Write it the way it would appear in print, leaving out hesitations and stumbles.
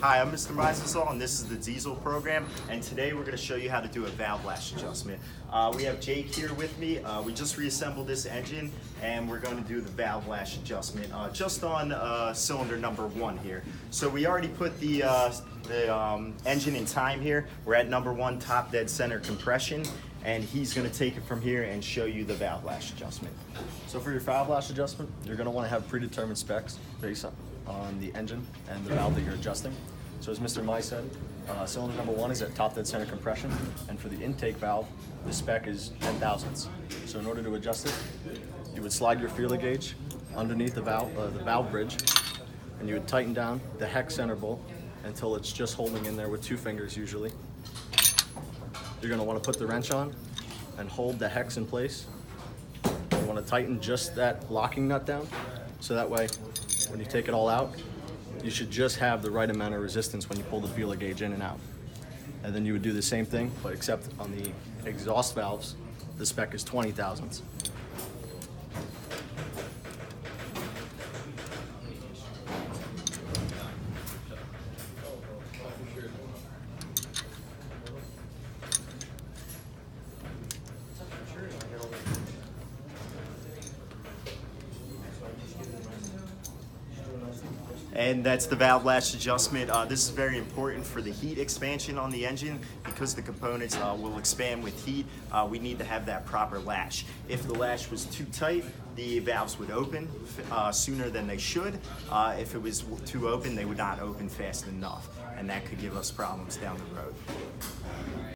Hi, I'm Mr. Meiselsall, and this is the diesel program, and today we're going to show you how to do a valve lash adjustment. We have Jake here with me. We just reassembled this engine, and we're going to do the valve lash adjustment just on cylinder number 1 here. So we already put the engine in time here. We're at number 1, top dead center compression, and he's going to take it from here and show you the valve lash adjustment. So for your valve lash adjustment, you're going to want to have predetermined specs based on the engine and the valve that you're adjusting. So as Mr. Mai said, cylinder number 1 is at top dead center compression, and for the intake valve, the spec is 10 thousandths. So in order to adjust it, you would slide your feeler gauge underneath the valve bridge, and you would tighten down the hex center bolt until it's just holding in there with 2 fingers usually. You're going to want to put the wrench on and hold the hex in place. You want to tighten just that locking nut down, so that way when you take it all out, you should just have the right amount of resistance when you pull the feeler gauge in and out. And then you would do the same thing, but except on the exhaust valves, the spec is 20 thousandths. And that's the valve lash adjustment. This is very important for the heat expansion on the engine because the components will expand with heat. We need to have that proper lash. If the lash was too tight, the valves would open sooner than they should. If it was too open, they would not open fast enough, and that could give us problems down the road.